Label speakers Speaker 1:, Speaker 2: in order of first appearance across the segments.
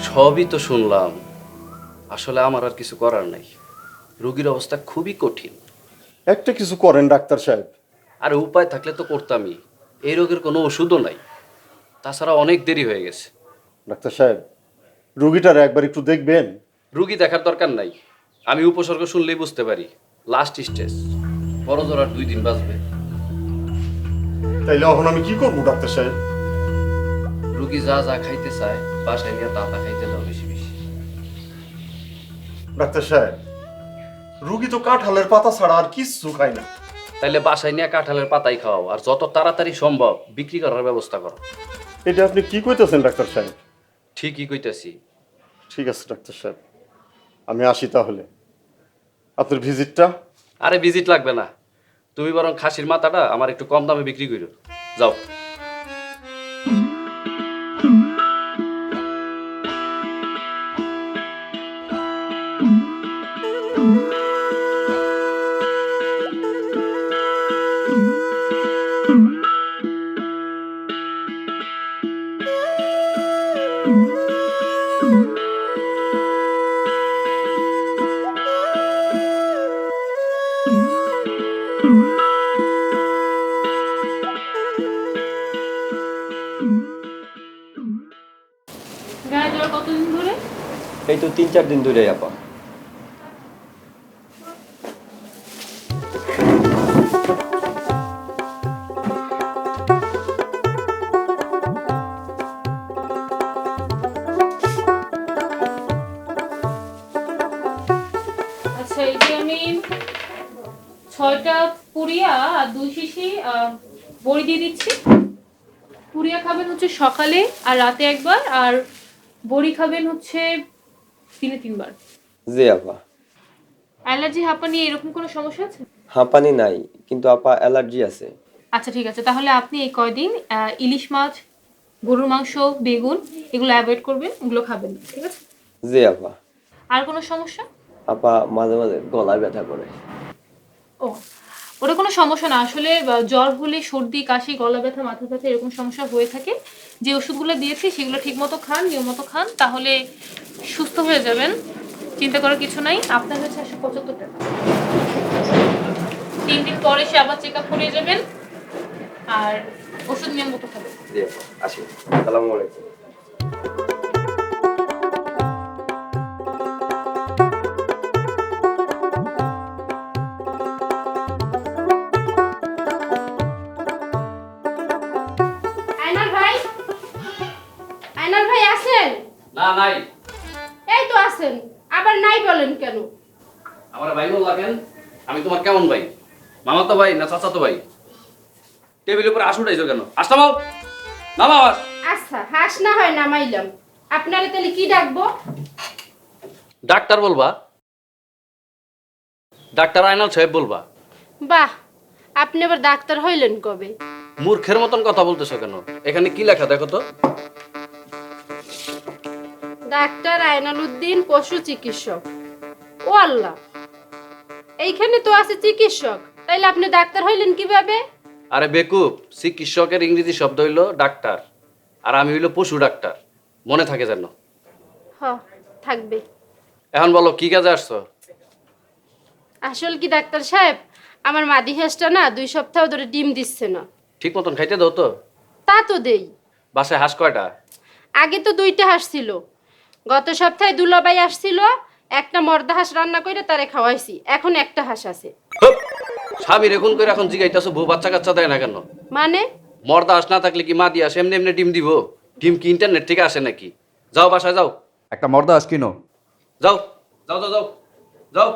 Speaker 1: সবই তো শুনলাম, আসলে আমার আর কিছু করার নাই। রোগীর অবস্থা খুবই কঠিন।
Speaker 2: একটা কিছু করেন ডাক্তার সাহেব।
Speaker 1: আর উপায় থাকলে তো করতামই। এই রোগের কোনো ওষুধও নাই, তাছাড়া অনেক দেরি হয়ে গেছে।
Speaker 2: ডাক্তার সাহেব, রুগীটার একবার একটু দেখবেন।
Speaker 1: রুগী দেখার দরকার নাই, আমি উপসর্গ শুনলেই বুঝতে পারি লাস্ট স্টেজ। বড় জোর আর 2 দিন বাঁচবে।
Speaker 2: তাইলে এখন আমি কি করবো ডাক্তার সাহেব?
Speaker 1: রুগী যা যা খাইতে চায় বাসায় নিয়ে তা তা খাইতে দাও বেশি বেশি।
Speaker 2: ডাক্তার সাহেব, রুগী তো কাঁঠালের পাতা ছাড়া আর কিচ্ছু খায় না।
Speaker 1: তাইলে বাসায় নিয়ে কাঁঠালের পাতাই খাও, আর যত তাড়াতাড়ি সম্ভব বিক্রি করার ব্যবস্থা করো।
Speaker 2: এটা আপনি কি কইতেছেন ডাক্তার সাহেব?
Speaker 1: ঠিকই কইতেছি।
Speaker 2: ঠিক আছে ডাক্তার সাহেব, আমি আসি তাহলে। আপনার ভিজিটটা?
Speaker 1: আরে ভিজিট লাগবে না, তুমি বরং খাসির মাথাটা আমার একটু কম দামে বিক্রি করো। যাও।
Speaker 3: গায়ে জ্বর কতদিন ধরে?
Speaker 4: এই তো 3-4 দিন ধরে আপা।
Speaker 3: আচ্ছা, এই যে আমি 6টা পুরিয়া আর 2 শিশি বড়ি দিয়ে দিচ্ছি। পুরিয়া খাবেন হচ্ছে সকালে আর রাতে একবার, আর বড়ি খাবেন হচ্ছে দিনে 3 বার।
Speaker 4: জি আপা।
Speaker 3: অ্যালার্জি হাঁপানি এরকম কোনো সমস্যা আছে?
Speaker 4: হাঁপানি নাই, কিন্তু আপা অ্যালার্জি আছে।
Speaker 3: আচ্ছা ঠিক আছে, তাহলে আপনি এই কয়দিন ইলিশ মাছ, গরুর মাংস, বেগুন এগুলো অ্যাভয়েড করবেন, এগুলো খাবেন না, ঠিক আছে?
Speaker 4: জি আপা।
Speaker 3: আর কোনো সমস্যা?
Speaker 4: আপা মাঝে মাঝে গলায় ব্যথা করে।
Speaker 3: ও, ওটা কোনো সমস্যা না। আসলে জ্বর হলে সর্দি, কাশি, গলা ব্যথা, মাথা ব্যথা এরকম সমস্যা হয়ে থাকে। যে ওষুধগুলো দিয়েছি সেগুলো ঠিকমতো খান, নিয়মমতো খান, তাহলে সুস্থ হয়ে যাবেন। চিন্তা করার কিছু নাই। আপনার কাছে 175 টাকা। 3 দিন পরে এসে আবার চেক আপ করিয়ে যাবেন, আর ওষুধ নিয়ম মতো খাবেন।
Speaker 4: জি আপা, আসি। আসসালামু আলাইকুম।
Speaker 5: আয়নাল ভাই, আয়নাল ভাই আছেন?
Speaker 1: না, নাই।
Speaker 5: এই তো আছেন, আবার নাই বলেন কেন?
Speaker 1: আমার ভাই বল লাগেন। আমি তোমার কেমন ভাই? মামাতো ভাই না চাচাতো ভাই? টেবিলের উপর আস উঠাইছো কেন? আস নামাও, নামাও আস।
Speaker 5: আচ্ছা, হাস না হয় নামাইলাম। আপনারে তাহলে কি ডাকবো?
Speaker 1: ডাক্তার বলবা? ডাক্তার আয়নাল সাহেব বলবা?
Speaker 5: বাহ, আপনি আবার ডাক্তার হইলেন কবে?
Speaker 1: মূর্খের মতন কথা বলতেছো কেন? এখানে কি লেখা দেখো তো।
Speaker 5: ডাক্তার আয়নাল উদ্দিন, পশু চিকিৎসক। ও আল্লাহ, এইখানে তো আছে চিকিৎসক, তাইলে আপনি ডাক্তার হইলেন কিভাবে?
Speaker 1: আরে বেকুব, চিকিৎসকের ইংরেজি শব্দ হইলো ডাক্তার, আর আমি হইলো পশু ডাক্তার। মনে থাকে যেন।
Speaker 5: হ, থাকবে।
Speaker 1: এখন বলো কি কাজে আসছো?
Speaker 5: আসল কি ডাক্তার সাহেব, আমার মাদি হাঁসটা না 2 সপ্তাহ ধরে ডিম দিচ্ছে না।
Speaker 1: ঠিক মতন খাইতে দাও তো।
Speaker 5: তা তো দেই।
Speaker 1: বাসায় হাঁস কয়টা?
Speaker 5: আগে তো 2টা হাঁস ছিল। গত সপ্তাহে দুলাভাই আসছিল, একটা মর্দা হাঁস রান্না করে তারে খাওয়াইছি। এখন একটা হাঁস আছে।
Speaker 1: হুপ! স্বামী রেখুন করে এখন জিগাইতেছো বউ বাচ্চা কাচ্চা দেয় না কেন?
Speaker 5: মানে?
Speaker 1: মর্দা হাঁস না থাকলে কি মা দিয়ে আসে? এমনি এমনি ডিম দিব? ডিম কি ইন্টারনেট থেকে আসে নাকি? যাও বাসায় যাও।
Speaker 6: একটা মর্দা হাঁস কিনো।
Speaker 1: যাও যাও যাও যাও যাও।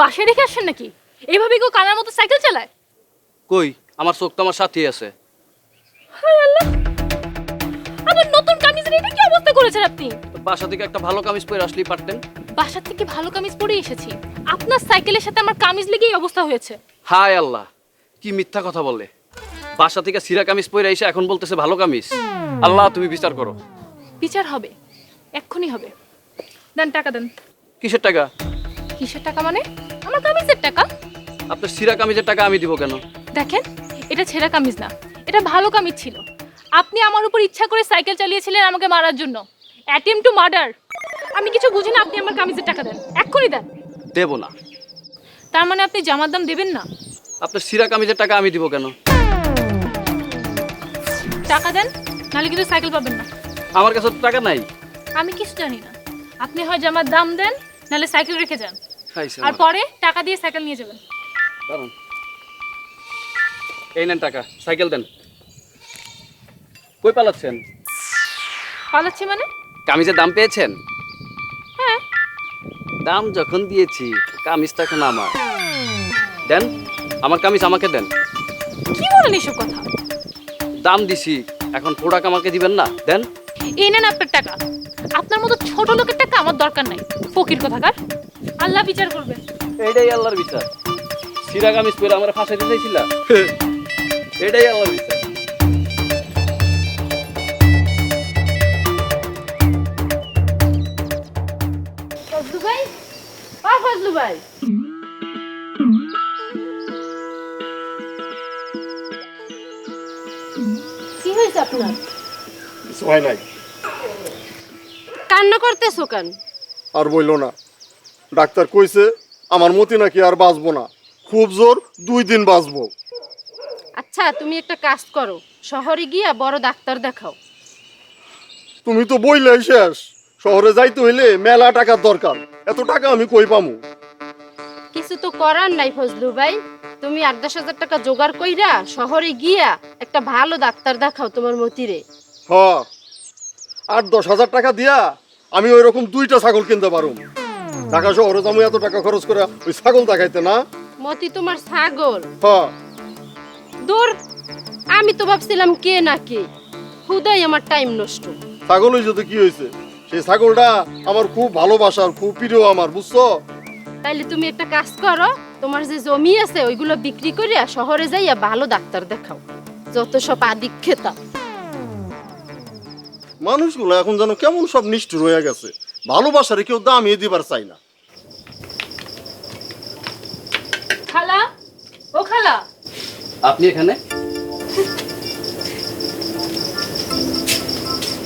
Speaker 3: বাসায় রেখে আসছেন নাকি? এইভাবে কেউ কানার মতো সাইকেল চালায়?
Speaker 1: কই আমার চোখ তো আমার সাথেই আছে।
Speaker 3: হায় আল্লাহ, আমার নতুন কামিজের এটা কি অবস্থা করেছেন আপনি?
Speaker 1: তো বাসা থেকে একটা ভালো কামিজ পরে আসলেই পারতেন।
Speaker 3: বাসা থেকে ভালো কামিজ পরে এসেছি, আপনার সাইকেলের সাথে আমার কামিজ লেগেই অবস্থা হয়েছে।
Speaker 1: হায় আল্লাহ, কি মিথ্যা কথা বলে। বাসা থেকে সিরা কামিজ পরে এসে এখন বলতেছে ভালো কামিজ। আল্লাহ তুমি বিচার করো।
Speaker 3: বিচার হবে, এক্ষুনি হবে। দেন টাকা দেন।
Speaker 1: কিসের টাকা?
Speaker 3: কিসের টাকা মানে? আমার কামিজের টাকা।
Speaker 1: আপনার সিরা কামিজের টাকা আমি দিব কেন?
Speaker 3: দেখেন, এটা ছেঁড়া কামিজ না, এটা ভালো কামিজ ছিল। আপনি আমার উপর ইচ্ছা করে সাইকেল চালিয়েছিলেন আমাকে মারার জন্য, অ্যাটেম্প টু মার্ডার। আমি কিছু বুঝি না, আপনি আমার কামিজের টাকা দেন, এক্ষুনি দেন।
Speaker 1: দেব না।
Speaker 3: তার মানে আপনি জামার দাম দেবেন না?
Speaker 1: আপনার সিরা কামিজের টাকা আমি দিব কেন?
Speaker 3: টাকা দেন, নাহলে কিন্তু সাইকেল পাবেন না।
Speaker 1: আমার কাছে তো টাকা নাই।
Speaker 3: আমি কিছু জানি না, আপনি হয় জামার দাম দেন, নাহলে সাইকেল রেখে যান,
Speaker 1: খাইছে
Speaker 3: আর পরে টাকা দিয়ে সাইকেল নিয়ে যাবেন।
Speaker 1: দাঁড়ান। এই নেন টাকা, সাইকেল দেন। কই পালাচ্ছেন?
Speaker 3: পালাচ্ছি মানে?
Speaker 1: কামিজের দাম পেয়েছেন?
Speaker 3: হ্যাঁ।
Speaker 1: দাম যখন দিয়েছি, কামিজটা এখন আমার। দেন, আমার কামিজ আমাকে দেন।
Speaker 3: কি বলেন এসব কথা?
Speaker 1: দাম দিছি, এখন প্রোডাক্ট আমাকে দিবেন না? দেন।
Speaker 3: এই নেন আপনার টাকা। আপনার মতো ছোট লোকের টাকা আমার দরকার নাই, ফকির কথাকার। আল্লাহ বিচার করবে।
Speaker 1: এইটাই আল্লাহর বিচার। সিরা কামিজ পরে আমার ফাঁসাই দিতে চাইছিল। এটাই আল্লাহর বিচার।
Speaker 5: ফজলু ভাই, ফজলু ভাই, কি হয়েছে আপনার?
Speaker 2: কিছু হয় নাই।
Speaker 5: কান্না করতেছো কেন?
Speaker 2: আর বইলো না, ডাক্তার কইছে আমার মতি নাকি আর বাঁচবো না, খুব জোর 2 দিন বাঁচবো।
Speaker 5: আচ্ছা, তুমি একটা কাজ করো, শহরে গিয়া বড় ডাক্তার দেখাও।
Speaker 2: তুমি তো বইলাই শেষ, শহরে যাইতে হইলে মেলা টাকার দরকার, এত টাকা আমি কই পামু?
Speaker 5: কিছু তো করার নাই ফজলু ভাই, তুমি 8-10 হাজার টাকা জোগাড় কইরা শহরে গিয়া একটা ভালো ডাক্তার দেখাও তোমার মতিরে।
Speaker 2: হ, 8-10 হাজার টাকা দিয়া আমি ওই রকম 2টা ছাগল কিনতে পারুম। ঢাকা শহরে যাবো এত টাকা খরচ করে ওই ছাগল দেখাইতে না?
Speaker 5: মতি তোমার ছাগল?
Speaker 2: হ।
Speaker 5: দূর, আমি তো ভাবছিলাম কে না কে, হুদাই আমার টাইম নষ্ট।
Speaker 2: ছাগল হইছে তো কি হয়েছে, সেই ছাগলটা আমার খুব ভালোবাসার, খুব প্রিয় আমার, বুঝছো?
Speaker 5: তাইলে তুমি একটা কাজ করো, তোমার যে জমি আছে ওইগুলো বিক্রি করিয়া শহরে যাইয়া ভালো ডাক্তার দেখাও, যত সব আদিক্ষেতা।
Speaker 2: মানুষগুলো এখন যেন কেমন সব নিষ্ঠুর হয়ে গেছে, ভালোবাসারে কেউ দামিয়ে দিবার চাই না।
Speaker 3: খালা, ও খালা।
Speaker 1: আপনি এখানে?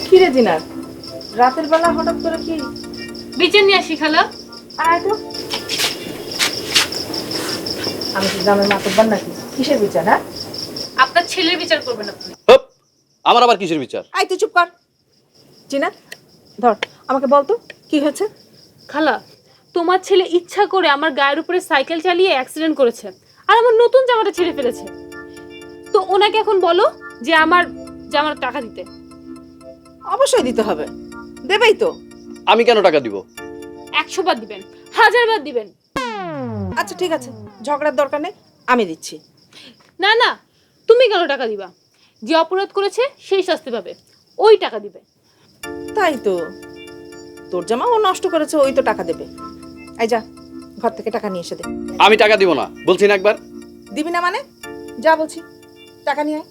Speaker 6: কি রে দিনার, রাতের বেলা হঠাৎ করে কি?
Speaker 3: বিচার নিয়ে আসি খালা।
Speaker 6: আয় তো। আমি কি গ্রামের মাতব্বার নাকি? কিসের বিচার? হ্যাঁ,
Speaker 3: আপনার ছেলের বিচার করবেন আপনি।
Speaker 1: হপ, আমার আবার কিসের বিচার?
Speaker 6: আয় তুই চুপ কর। জিনাত, ধর আমাকে বল তো কি হয়েছে?
Speaker 3: খালা, তোমার ছেলে ইচ্ছা করে আমার গায়ের উপরে সাইকেল চালিয়ে অ্যাক্সিডেন্ট করেছে, আর আমার নতুন জামাটা ছিঁড়ে ফেলেছে। তো ওনাকে এখন বলো যে আমার জামার টাকা দিতে।
Speaker 6: অবশ্যই দিতে হবে, দেবেই তো।
Speaker 1: আমি কেন টাকা দিব?
Speaker 3: 100 বার দিবেন, 1000 বার দিবেন।
Speaker 6: আচ্ছা ঠিক আছে, ঝগড়ার দরকার নেই, আমি দিচ্ছি।
Speaker 3: না না, তুমি কেন টাকা দিবা? যে অপরাধ করেছে সেই শাস্তি পাবে, ওই টাকা দিবে।
Speaker 6: তাই তো, তোর জামা ও নষ্ট করেছে, ওই তো টাকা দেবে। আয় যা, ঘর থেকে টাকা নিয়ে এসে দে।
Speaker 1: আমি টাকা দিব না বলছি না একবার।
Speaker 6: দিবি না মানে? যা বলছি, টাকা নিয়ে আয়।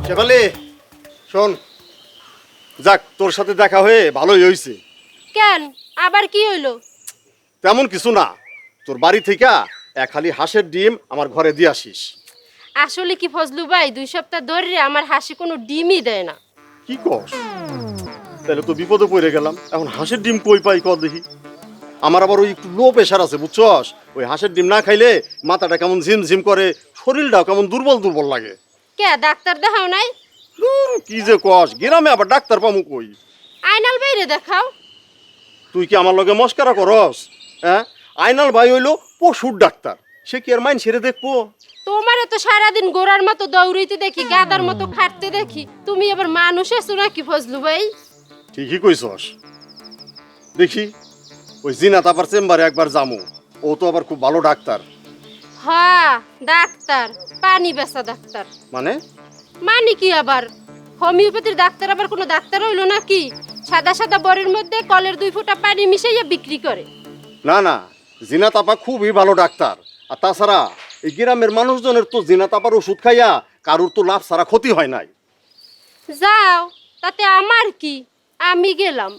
Speaker 2: শেফালি শোন, যাক তোর সাথে দেখা হয়ে ভালোই হয়েছে।
Speaker 5: কেন, আবার কি হইলো?
Speaker 2: তেমন কিছু না, তোর বাড়ি থেকে এক হালি হাঁসের ডিম আমার ঘরে দিয়ে আসিস।
Speaker 5: আসলে কি ফজলু ভাই, 2 সপ্তাহ ধরে আমার হাসি কোনো ডিমই দেয় না।
Speaker 2: কি কস? তাহলে তো বিপদে পড়ে গেলাম, এখন হাঁসের ডিম কই পাই কর দেখি। আমার আবার ওই একটু লো প্রেশার আছে বুঝছস, ওই হাঁসের ডিম না খাইলে মাথাটা কেমন ঝিমঝিম করে, শরীরটাও কেমন দুর্বল দুর্বল লাগে।
Speaker 5: কে ডাক্তার দেখাও নাই?
Speaker 2: কি যে কস, গ্রামে আবার ডাক্তার পামু কই?
Speaker 5: আইনাল বাইরে দেখাও।
Speaker 2: তুই কি আমার লগে মস্কারা করস? হ্যাঁ, আইনাল ভাই হইলো পশুর ডাক্তার, সে কি আর মাইন ছেড়ে দেখবো?
Speaker 5: তোমারে তো সারাদিন গোড়ার মতো দৌড়াইতে দেখি, গাদার মতো খাটতে দেখি, তুমি আবার মানুষ আছো নাকি ফজলু ভাই?
Speaker 2: ঠিকই কইছস। দেখি ওই জিনাত আবার চেম্বারে একবার যামু, ও তো আবার খুব ভালো ডাক্তার।
Speaker 5: হ্যাঁ ডাক্তার, পানি বেচা ডাক্তার।
Speaker 2: মানে?
Speaker 5: মানে কি আবার, হোমিওপ্যাথির ডাক্তার আবার কোনো ডাক্তার হইলো নাকি? সাদা সাদা বড়ির মধ্যে কলের 2 ফোঁটা পানি মিশাইয়া বিক্রি করে।
Speaker 2: না না, জিনাত আপা খুবই ভালো ডাক্তার। আর তাছাড়া এই গ্রামের মানুষজনের তো জিনাত আপার ওষুধ খাইয়া কারুর তো লাভ ছাড়া ক্ষতি হয় নাই।
Speaker 5: যাও, তাতে আমার কি, আমি গেলাম।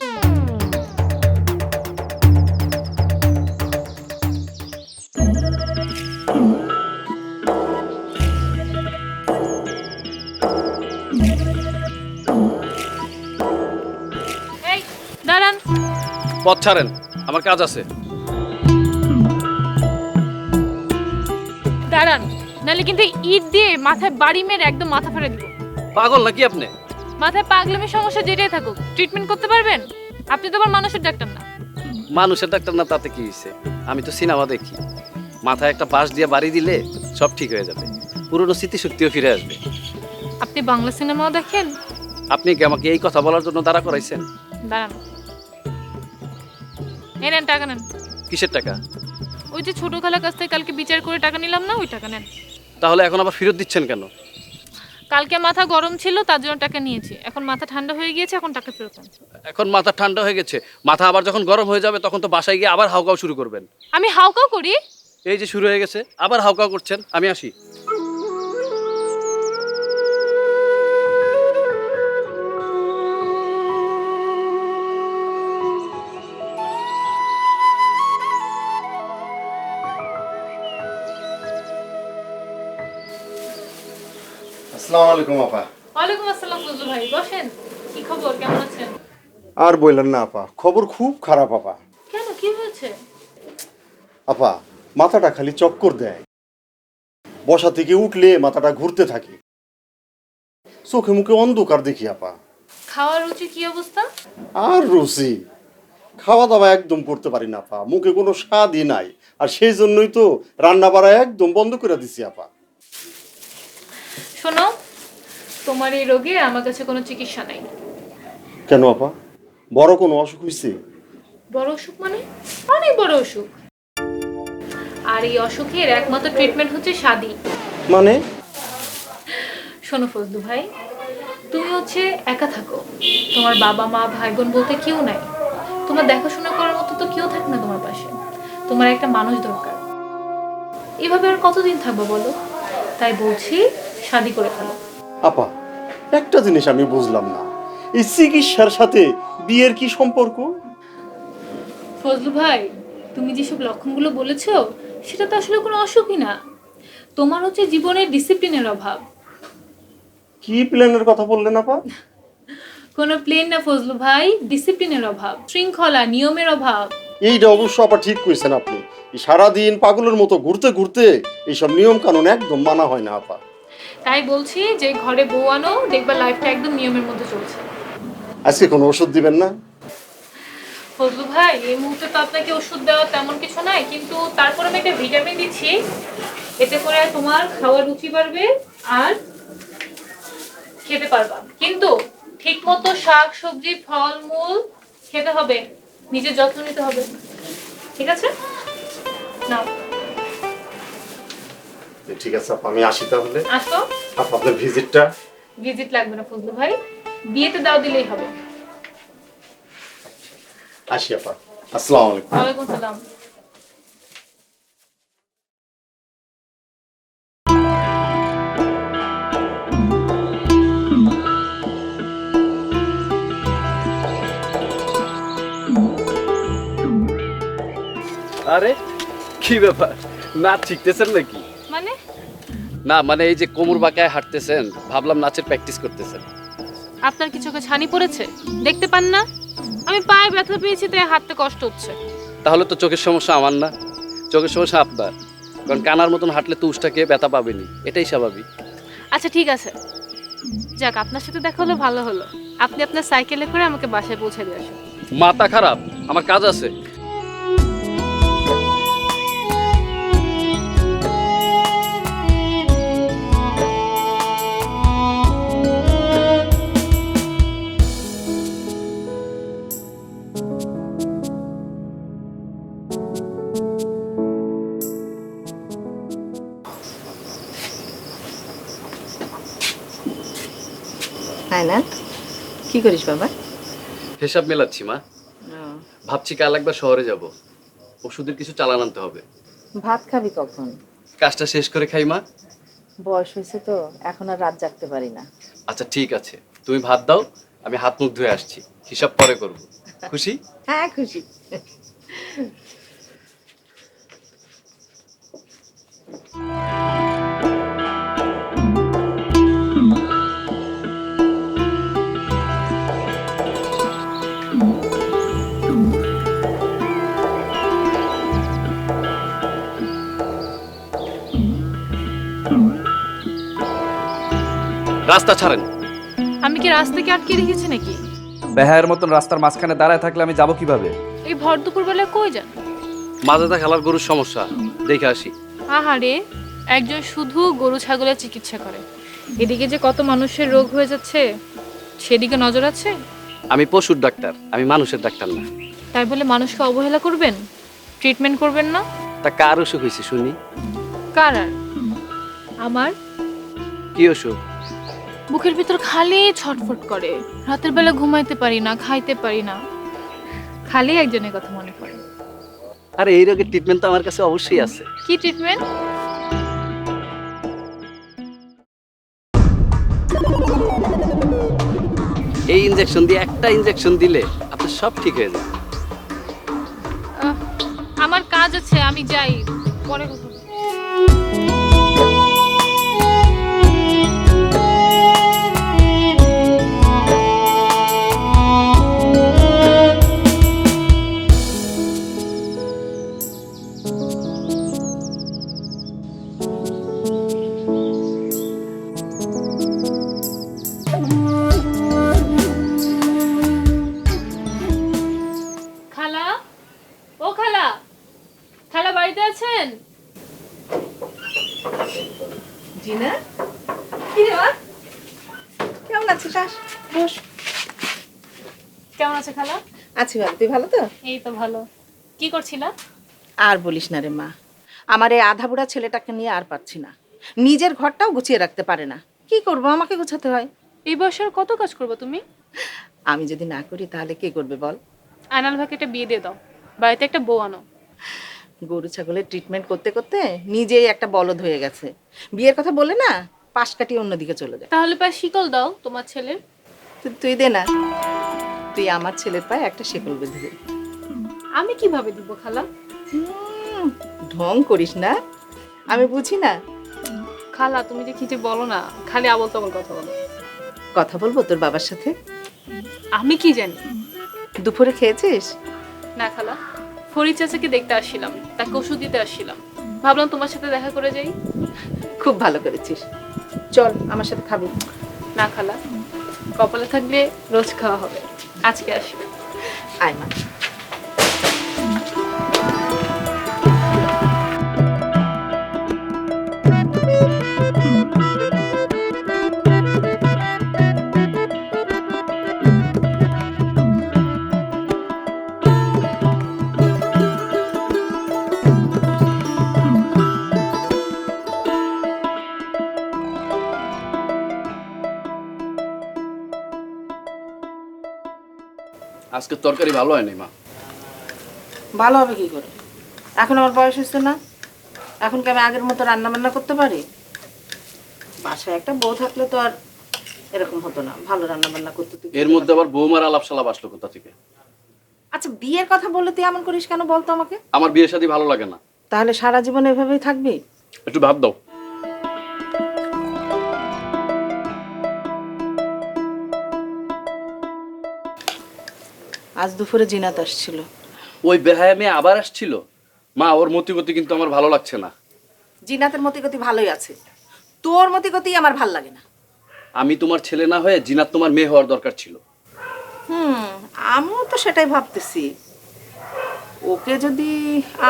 Speaker 3: এই দাঁড়ান।
Speaker 1: পথ ছাড়েন, আমার কাজ আছে।
Speaker 3: দাঁড়ান, নাহলে কিন্তু ইট দিয়ে মাথায় বাড়ি মেরে একদম মাথা ফেলে দিব।
Speaker 1: পাগল নাকি আপনি?
Speaker 3: মাথায় পাগলামির সমস্যা যেটাই থাকুক, ট্রিটমেন্ট করতে পারবেন? আপনি তো আবার মানুষের ডাক্তার না।
Speaker 1: মানুষের ডাক্তার না তাতে কি হয়েছে? আমি তো সিনেমা দেখি, মাথায় একটা বাঁশ দিয়ে বাড়ি দিলে সব ঠিক হয়ে যাবে, পুরনো স্মৃতিশক্তিও ফিরে আসবে।
Speaker 3: আপনি বাংলা সিনেমাও দেখেন?
Speaker 1: আপনি কি আমাকে এই কথা বলার জন্য দাঁড়া করাইছেন?
Speaker 3: দাঁড়ান, এই নেন টাকা নেন।
Speaker 1: কিসের টাকা?
Speaker 3: ওই যে ছোট খালার কাছ থেকে কালকে বিচার করে টাকা নিলাম না, ওই টাকা নেন।
Speaker 1: তাহলে এখন আবার ফেরত দিচ্ছেন কেন?
Speaker 3: কালকে মাথা গরম ছিল তার জন্য টাকা নিয়েছি, এখন মাথা ঠান্ডা হয়ে গিয়েছে, এখন টাকা ফেরত আনছি।
Speaker 1: এখন মাথা ঠান্ডা হয়ে গেছে, মাথা আবার যখন গরম হয়ে যাবে তখন তো বাসায় গিয়ে আবার হাউকাও শুরু করবেন।
Speaker 3: আমি হাউকাও করি?
Speaker 1: এই যে শুরু হয়ে গেছে, আবার হাউকাও করছেন। আমি আসি।
Speaker 2: আসসালামু আলাইকুম আপা।
Speaker 3: ওয়ালাইকুম আসসালাম ফজলু ভাই, বসেন। কি খবর, কেমন আছেন?
Speaker 2: আর বললেন না আপা, খবর খুব খারাপ আপা।
Speaker 3: কেন, কি হয়েছে?
Speaker 2: আপা, মাথাটা খালি চক্কর দেয়, বসা থেকে উঠলে মাথাটা ঘুরতে থাকে, চোখে মুখে অন্ধকার দেখি আপা।
Speaker 3: খাওয়ার রুচি কি অবস্থা?
Speaker 2: আর রুচি, খাওয়া দাওয়া একদম করতে পারি না আপা, মুখে কোনো স্বাদই নাই। আর সেই জন্যই তো রান্না বাড়া একদম বন্ধ করে দিছি আপা।
Speaker 3: শোনো, তোমার এই রোগে আমার কাছে কোনো চিকিৎসা নাই।
Speaker 2: কেন আপা, বড় কোনো অসুখ হয়েছে?
Speaker 3: বড় অসুখ মানে? অনেক বড় অসুখ। আর এই অসুখের একমাত্র ট্রিটমেন্ট হচ্ছে শাদী।
Speaker 2: মানে?
Speaker 3: শোনো ফজলু ভাই, তুমি হচ্ছে একা থাকো, তোমার বাবা মা ভাই বোন বলতে কেউ নাই, তোমার দেখাশোনা করার মতো তো কেউ থাকে না তোমার পাশে, তোমার একটা মানুষ দরকার। এভাবে আর কতদিন থাকবো বলো? তাই বলছি শাদী করে ফেলো।
Speaker 2: আপা, একটা জিনিস আমি বুঝলাম না, এই চিকিৎসার সাথে বিয়ের কি সম্পর্ক?
Speaker 3: ফজলু ভাই, তুমি যেসব লক্ষণগুলো বলেছো সেটা তো আসলে কোনো অসুখই না, তোমার হচ্ছে জীবনের ডিসিপ্লিনের অভাব।
Speaker 2: কি প্ল্যানের কথা বললেন আপা?
Speaker 3: কোনো প্লেন না ফজলু ভাই, ডিসিপ্লিনের অভাব, শৃঙ্খলা নিয়মের অভাব।
Speaker 2: এইটা অবশ্য আপা ঠিক কইছেন আপনি, এই সারাদিন পাগলের মতো ঘুরতে ঘুরতে এইসব নিয়ম কানুন একদম মানা হয় না আপা।
Speaker 3: তাই বলছি যে ঘরে বউ আনো, দেখবা লাইফটা একদম নিয়মের মধ্যে চলছে।
Speaker 2: আজকে কোনো ওষুধ দিবেন না?
Speaker 3: ফজলু ভাই, এই মুহূর্তে তো আপনাকে ওষুধ দেওয়া তেমন কিছু নাই, কিন্তু তারপর আমি একটা ভিটামিন দিচ্ছি, এতে করে তোমার খাওয়ার রুচি বাড়বে আর খেতে পারবা। কিন্তু ঠিক মতো শাক সবজি ফল মূল খেতে হবে, নিজের যত্ন নিতে হবে, ঠিক আছে? নাও।
Speaker 2: ঠিক আছে আপা, আমি আসি তাহলে।
Speaker 3: আসো।
Speaker 2: আপা, আপনার ভিজিটটা?
Speaker 3: ভিজিট লাগবে না ফজলু ভাই, বিয়েতে দাও দিলেই হবে।
Speaker 2: আসি আপা, আসসালামু আলাইকুম।
Speaker 3: ওয়ালাইকুম সালাম।
Speaker 1: আরে কি ব্যাপার, নাচ শিখতেছেন নাকি?
Speaker 3: মানে?
Speaker 1: না মানে এই যে কোমর বাঁকায় হাঁটতেছেন, ভাবলাম নাচের প্র্যাকটিস করতেছেন।
Speaker 3: আপনার কি চোখে ছানি পড়েছে, দেখতে পান না? আমি পায়ে ব্যথা পেয়েছি তাই হাঁটতে কষ্ট হচ্ছে।
Speaker 1: তাহলে তো চোখের সমস্যা আমার না, চোখের সমস্যা আপনার, কারণ কানার মতন হাঁটলে তো উষ্টাকে ব্যথা পাবেনি, এটাই স্বাভাবিক।
Speaker 3: আচ্ছা ঠিক আছে, যাক আপনার সাথে দেখা হলো ভালো হলো। আপনি আপনার সাইকেলে করে আমাকে বাসায় পৌঁছে দিয়ে আসুন।
Speaker 1: মাথা খারাপ, আমার কাজ আছে।
Speaker 6: হ্যাঁ না, কি করিস বাবা?
Speaker 1: হিসাব মেলাচ্ছি মা। ভাবছি কাল একবার শহরে যাব, ওষুধের কিছু চালান আনতে হবে।
Speaker 6: ভাত খাবি কখন?
Speaker 1: কাজটা শেষ করে খাই মা।
Speaker 6: বয়স হয়েছে তো, এখন আর রাত জাগতে পারি না।
Speaker 1: আচ্ছা ঠিক আছে, তুমি ভাত দাও, আমি হাত মুখ ধুয়ে আসছি, হিসাব পরে করব। খুশি?
Speaker 6: হ্যাঁ খুশি।
Speaker 1: রাস্তা ছাড়েন।
Speaker 3: আমি কি রাস্তাকে আটকে রেখেছি নাকি?
Speaker 1: বেহায়ের মতন রাস্তার মাঝখানে দাঁড়ায় থাকলে আমি যাব কিভাবে?
Speaker 3: এই ভর দুপুর বেলায় কই যান?
Speaker 1: মাজাটা খেলার গরুর সমস্যা, দেখে আসি।
Speaker 3: আহারে, একজন শুধু গরু ছাগলের চিকিৎসা করে, এদিকে যে কত মানুষের রোগ হয়ে যাচ্ছে সেদিকে নজর আছে?
Speaker 1: আমি পশুর ডাক্তার, আমি মানুষের ডাক্তার না।
Speaker 3: তাই বলে মানুষকে অবহেলা করবেন, ট্রিটমেন্ট করবেন না?
Speaker 1: তা কার অসুখ হয়েছে শুনি?
Speaker 3: কার আর? আমার
Speaker 1: কি অসুখ?
Speaker 3: বুকের ভিতর খালি ছটফট করে, রাতের বেলা ঘুমাইতে পারি না, খাইতে পারি না, খালি একজনের কথা মনে পড়ে।
Speaker 1: আরে এই রোগের ট্রিটমেন্ট তো আমার কাছে অবশ্যই আছে।
Speaker 3: কি ট্রিটমেন্ট?
Speaker 1: এই ইনজেকশন দিয়ে, একটা ইনজেকশন দিলে আপনার সব ঠিক হয়ে যাবে।
Speaker 3: আমার কাজ আছে, আমি যাই, পরে কথা বলবো। খালা, ও খালা, খালা বাড়িতে আছেন?
Speaker 6: জিনা, কি রে মা? কেমন আছিস? আস, বস।
Speaker 3: কেমন আছে খালা?
Speaker 6: আছি ভালো, তুই ভালো তো?
Speaker 3: এই তো ভালো। কি করছিলা?
Speaker 6: আর বলিস না রে মা, আমার এই আধা বুড়া ছেলেটাকে নিয়ে আর পারছি না। নিজের ঘরটাও গুছিয়ে রাখতে পারে না। কি করব, আমাকে গোছাতে হয়।
Speaker 3: এই বয়সে আর কত কাজ করবে তুমি?
Speaker 6: আমি যদি না করি তাহলে কে করবে বল?
Speaker 3: আয়নাল ভাইকে একটা বিয়ে দিয়ে দাও, বাড়িতে একটা বউ আনো।
Speaker 6: গরু ছাগলের ট্রিটমেন্ট করতে করতে নিজেই একটা বলদ হয়ে গেছে। বিয়ের কথা বলে না পাশ কাটিয়ে অন্যদিকে চলে যায়।
Speaker 3: তাহলে পায়ে শিকল দাও তোমার ছেলের।
Speaker 6: তুই দে না, তুই আমার ছেলের পায়ে একটা শিকল বেঁধে দে।
Speaker 3: আমি কিভাবে দিব খালা?
Speaker 6: ঢং করিস না, আমি বুঝি না।
Speaker 3: খালা তুমি যে কি যে বলো না, খালি আবল তাবল কথা বলো।
Speaker 6: কথা বলবো তোর বাবার সাথে?
Speaker 3: আমি কি জানি?
Speaker 6: দুপুরে খেয়েছিস?
Speaker 3: না খালা, ফরিদ চাচাকে দেখতে আসছিলাম, তাকে ওষুধ দিতে আসছিলাম, ভাবলাম তোমার সাথে দেখা করে যাই।
Speaker 6: খুব ভালো করেছিস, চল আমার সাথে খাবি।
Speaker 3: না খালা, কপালে থাকলে রোজ খাওয়া হবে, আজকে আসি।
Speaker 6: আয় মা।
Speaker 1: আজকে তরকারি ভালো হয়নি মা।
Speaker 6: ভালো হবে কি করে? এখন আমার বয়স হচ্ছে না, এখন কি আমি আগের মতো রান্না বান্না করতে পারি? বাসায় একটা বউ থাকলে তো আর এরকম হতো না, ভালো রান্না বান্না করতে। তুই
Speaker 1: এর মধ্যে আবার বৌমার আলাপ সালাপ আসলো কোথা থেকে?
Speaker 6: আচ্ছা, বিয়ের কথা বললে তুই এমন করিস কেন বলতো আমাকে?
Speaker 1: আমার বিয়ের সাথে ভালো লাগে না।
Speaker 6: তাহলে সারা জীবন এভাবেই থাকবি?
Speaker 1: একটু ভাত দাও।
Speaker 6: আজ দুপুরে জিনাত আসছিল।
Speaker 1: ওই বেহায়া মেয়ে আবার আসছিল? মা ওর মতিগতি কিন্তু আমার ভালো লাগছে না।
Speaker 6: জিনাতের মতিগতি ভালোই আছে, তোর মতি গতি আমার ভাল লাগে না।
Speaker 1: আমি তোমার ছেলে না হয়ে জিনাত তোমার মেয়ে হওয়ার দরকার ছিল।
Speaker 6: আমিও তো সেটাই ভাবতেছি, ওকে যদি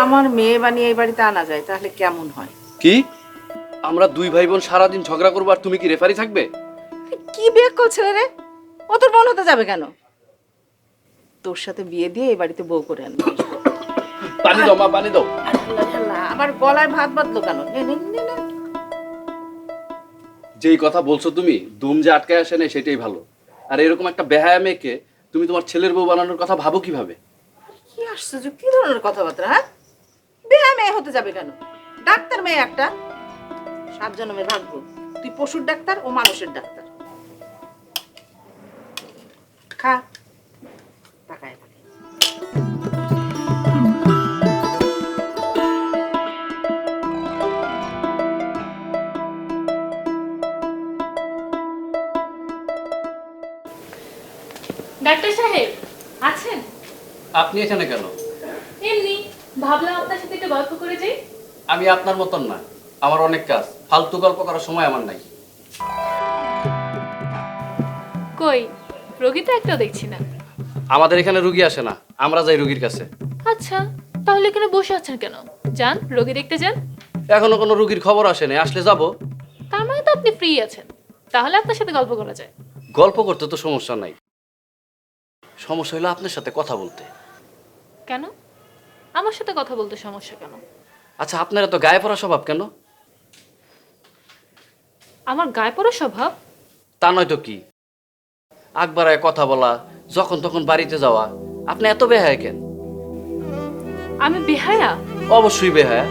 Speaker 6: আমার মেয়ে বানিয়ে এই বাড়িতে আনা যায় তাহলে কেমন হয়।
Speaker 1: কি আমরা দুই ভাই বোন সারাদিন ঝগড়া করবো আর তুমি কি রেফারি থাকবে?
Speaker 6: কি বিয়ে করছে রে? ও তোর বোন হতে যাবে কেন? তোর সাথে বিয়ে দিয়ে এই বাড়িতে বউ করে আনবে।
Speaker 1: পানি দাও মা, পানি দাও।
Speaker 6: আমার গলায় ভাত বাঁধলো কেন? নে, নে, নে, নে।
Speaker 1: যেই কথা বলছো তুমি, দুম যে আটকায় আসে নাই সেটাই ভালো। আর এরকম একটা বেহায়া মেয়েকে তুমি তোমার ছেলের বউ বানানোর কথা ভাবো কিভাবে?
Speaker 6: কি আশ্চর্য, কি ধরনের কথাবার্তা? হ্যাঁ, বেহা মেয়ে হতে যাবে কেন? ডাক্তার মেয়ে একটা, 7 জন্মের ভাগ্য। তুই পশুর ডাক্তার, ও মানুষের ডাক্তার। খা, তাকায় থাকে।
Speaker 3: ডাক্তার সাহেব আছেন?
Speaker 1: আপনি এখানে কেন?
Speaker 3: এমনি ভাবলাম আপনার সাথে একটু গল্প করে যাই।
Speaker 1: আমি আপনার মতন না, আমার অনেক কাজ, ফালতু গল্প করার সময় আমার নাই।
Speaker 3: কই রোগী তো একটাও দেখছি না।
Speaker 1: আমাদের এখানে রুগী আসে না, আমরা যাই রুগীর কাছে।
Speaker 3: আচ্ছা তাহলে এখানে বসে আছেন কেন? যান রোগী দেখতে যান।
Speaker 1: এখনো কোনো রুগীর খবর আসেনি, আসলে যাব।
Speaker 3: তার মানে তো আপনি ফ্রি আছেন, তাহলে আপনার সাথে গল্প করা যায়।
Speaker 1: গল্প করতে তো সমস্যা নাই, সমস্যা হলো আপনার সাথে কথা বলতে।
Speaker 3: কেন আমার সাথে কথা বলতে সমস্যা কেন?
Speaker 1: আচ্ছা আপনার এত গায়ে পড়া স্বভাব কেন?
Speaker 3: আমার গায়ে পড়া স্বভাব?
Speaker 1: তা নয়তো কি, আকবারায় কথা বলা, যখন তখন বাড়িতে যাওয়া, আপনি এত বেহায়া কেন?
Speaker 3: আমি বেহায়া?
Speaker 1: অবশ্যই বেহায়া,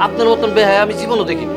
Speaker 1: আপনার মতন বেহায়া আমি জীবনও দেখিনি।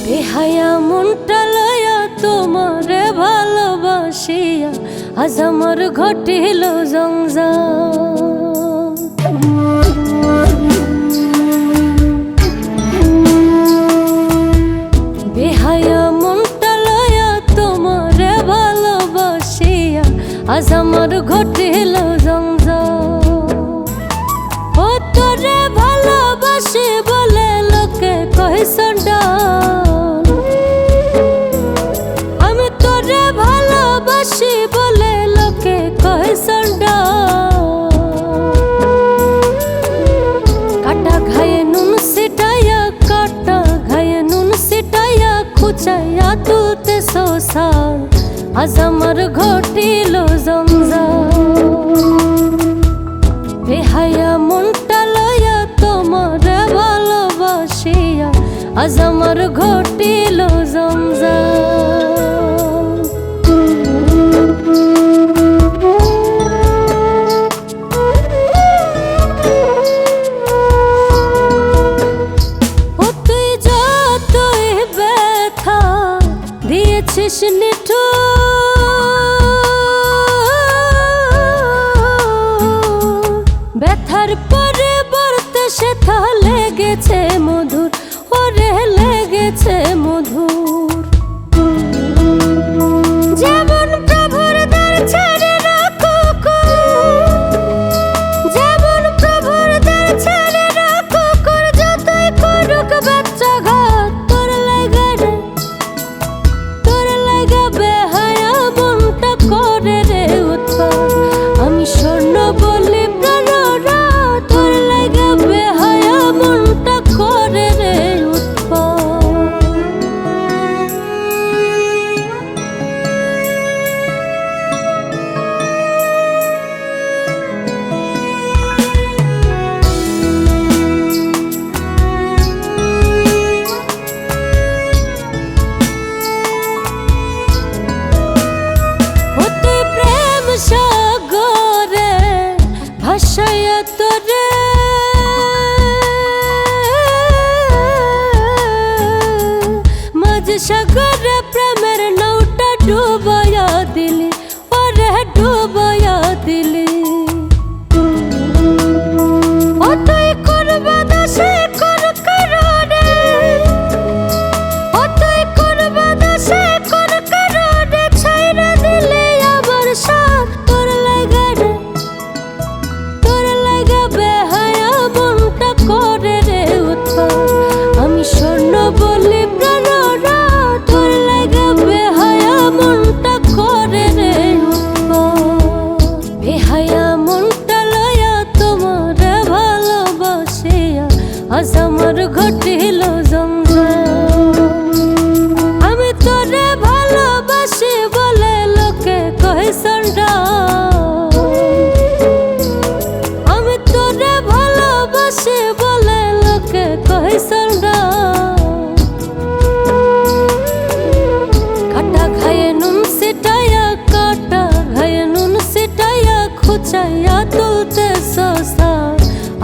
Speaker 7: বেহায়া মনটা লয়া তোমারে ভালোবাসিয়া আজ আমার ঘটিল জঞ্জাল। বেহায়া মনটা লয়া তোমারে ভালোবাসিয়া আজ আমার ঘটিল জঞ্জাল। ও তোরে ভালোবাসি বলে লোকে কয় সন্ডাল, আমি তোরে ভালোবাসি বলে লোকে কয় সন্ডাল। কাটা ঘায়ে নুন সিটাইয়া, কাটা ঘায়ে নুন সিটাইয়া, খুচাইয়া তুলতে শোষাল আজ আমার ঘটিল জঞ্জাল। বেহায়া মনটা লয়া তোমারে ভালোবাসিয়া আজ আমার ঘটিল জঞ্জাল। ও তুই যতই ব্যথা দিয়েছিস নিঠুর, ব্যথার পরিবর্তে সেথা লেগেছে মধুর, ওরে লেগেছে মধুর।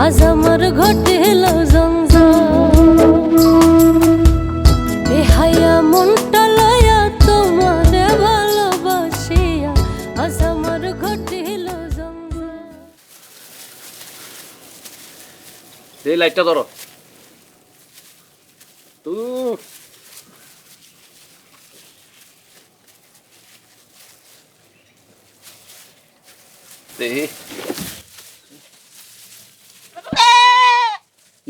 Speaker 7: আজ আমার ঘটিল জঞ্জাল বেহায়া মনটা লয়া তোমারে ভালোবাসিয়া আজ আমার ঘটিল জঞ্জাল।
Speaker 1: এই লাইটটা ধরো তু দেখি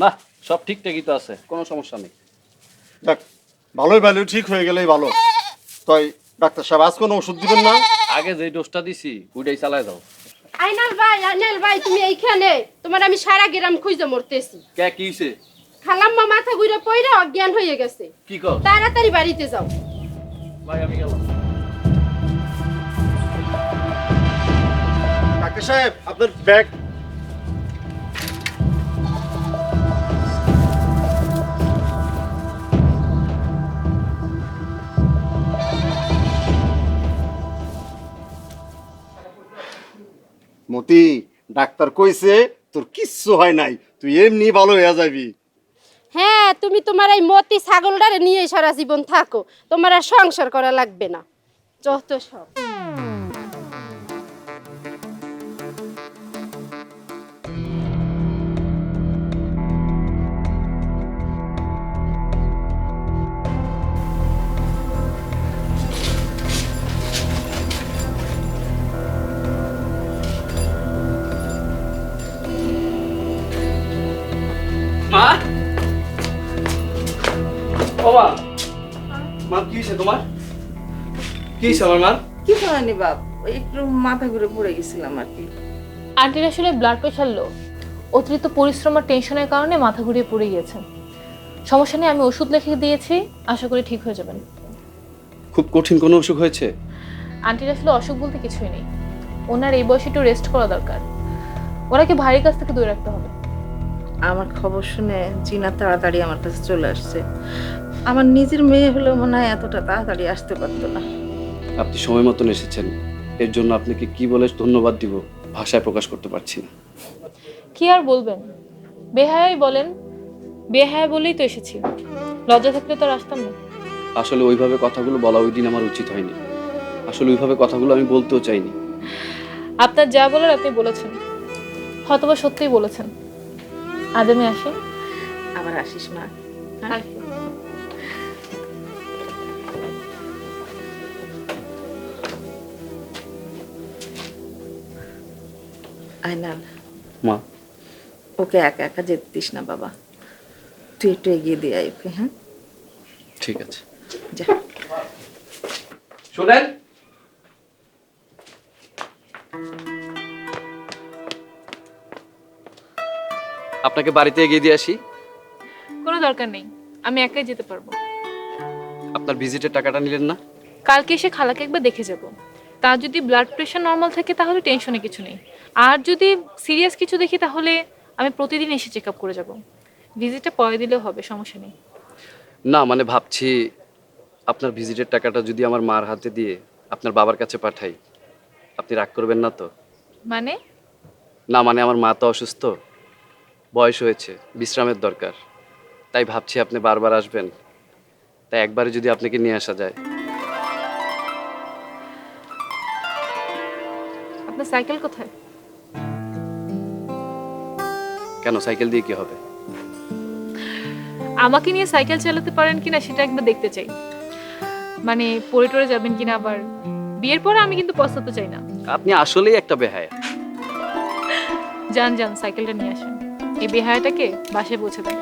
Speaker 1: না সব ঠিকঠাকই তো আছে, কোনো সমস্যা নেই।
Speaker 2: দেখ ভালোই ভালো ঠিক হয়ে গেলেই ভালো। তাই ডাক্তার সাহেব আজ কোনো ওষুধ দিবেন না?
Speaker 1: আগে যে ডোজটা দিছি ওইটাই চালায় দাও।
Speaker 5: আইনাল ভাই তুমি এইখানে, তোমার আমি সারা গ্রাম খুঁজে মরতেছি।
Speaker 1: কে কি হইছে?
Speaker 5: খালাম্মা মাথা ঘুরে পড়ে অজ্ঞান হয়ে গেছে।
Speaker 1: কি কর?
Speaker 5: তাড়াতাড়ি বাড়িতে যাও।
Speaker 1: ভাই আমি গেলাম।
Speaker 2: ডাক্তার সাহেব আপনার ব্যাগ। মতি, ডাক্তার কইছে তোর কিচ্ছু হয় নাই, তুই এমনি ভালো হয়ে যাবি।
Speaker 5: হ্যাঁ, তুমি তোমার এই মতি ছাগলটারে নিয়ে সারা জীবন থাকো, তোমার আর সংসার করা লাগবে না। যত সব
Speaker 1: মা ও মা, মা কি হয়েছে তোমার? কি হয়েছে আমার মা?
Speaker 6: কিছু হয়নি বাপ, ওই একটু মাথা ঘুরে পড়ে গেছিলাম আর কি।
Speaker 3: আন্টির আসলে ব্লাড প্রেশার লো, অতিরিক্ত পরিশ্রম আর টেনশনের কারণে মাথা ঘুরিয়ে পড়ে গিয়েছেন। সমস্যা নেই, আমি ওষুধ লিখে দিয়েছি, আশা করি ঠিক হয়ে যাবেন।
Speaker 1: খুব কঠিন কোনো অসুখ হয়েছে?
Speaker 3: আন্টির আসলে অসুখ বলতে কিছুই নেই, ওনার এই বয়সে একটু রেস্ট করা দরকার। ওনাকে ভারী কাজ থেকে দূরে রাখতে হবে।
Speaker 6: আমার খবর শুনে জিনা তাড়াতাড়ি আমার কাছে চলে আসছে। আমার নিজের মেয়ে হলেও মনে হয় এতটা তাড়াতাড়ি আসতে পারতো না।
Speaker 1: আপনি সময় মতন এসেছেন, এর জন্য আপনাকে কি বলে ধন্যবাদ দিব ভাষায় প্রকাশ করতে পারছি না।
Speaker 3: কি আর বলবেন, বেহায়াই বলেন, বেহায়া বলেই তো এসেছি, লজ্জা থাকলে তো আর আসতাম না।
Speaker 1: আসলে ওইভাবে কথাগুলো বলা ওই দিন আমার উচিত হয়নি। আসলে ওইভাবে কথাগুলো আমি বলতেও চাইনি।
Speaker 3: আপনার যা বলার আপনি বলেছেন, হয়তোবা সত্যিই বলেছেন। আজ আমি আসি।
Speaker 6: আবার আসিস মা। আয়নাল,
Speaker 1: মা
Speaker 6: ওকে একা একা যেতে দিস না বাবা, তুই একটু এগিয়ে দিয়ে আয় ওকে। হ্যাঁ
Speaker 1: ঠিক আছে,
Speaker 6: যা।
Speaker 1: শোনেন আপনাকে বাড়িতে এগিয়ে দিয়ে আসি।
Speaker 3: কোনো দরকার নেই, আমি একাই যেতে পারবো।
Speaker 1: আপনার ভিজিটের টাকাটা নিলেন না?
Speaker 3: কালকে এসে খালাকে একবার দেখে যাব। তার যদি ব্লাড প্রেশার নর্মাল থাকে তাহলে টেনশনে কিছু নেই, আর যদি সিরিয়াস কিছু দেখি তাহলে আমি প্রতিদিন এসে চেক আপ করে যাব। ভিজিটটা পরে দিলেও হবে, সমস্যা নেই।
Speaker 1: না মানে ভাবছি আপনার ভিজিটের টাকাটা যদি আমার মার হাতে দিয়ে আপনার বাবার কাছে পাঠাই, আপনি রাগ করবেন না তো?
Speaker 3: মানে?
Speaker 1: না মানে আমার মা তো অসুস্থ, বয়স হয়েছে, বিশ্রামের দরকার। তাই ভাবছি আপনি বারবার আসবেন, তাই একবারে যদি আপনাকে নিয়ে আসা যায়।
Speaker 3: আপনার সাইকেল কোথায়?
Speaker 1: কেন, সাইকেল দিয়ে কি হবে?
Speaker 3: আমাকে নিয়ে সাইকেল চালাতে পারেন কিনা সেটা একবার দেখতে চাই। মানে পড়ে টরে যাবেন কিনা আবার। বিয়ের পরে আমি কিন্তু পছন্দ চাই না।
Speaker 1: আপনি আসলেই একটা বেহায়া।
Speaker 3: যান যান, সাইকেলটা নিয়ে আসেন, এই বেহায়াটাকে বাসায় পৌঁছে দেন।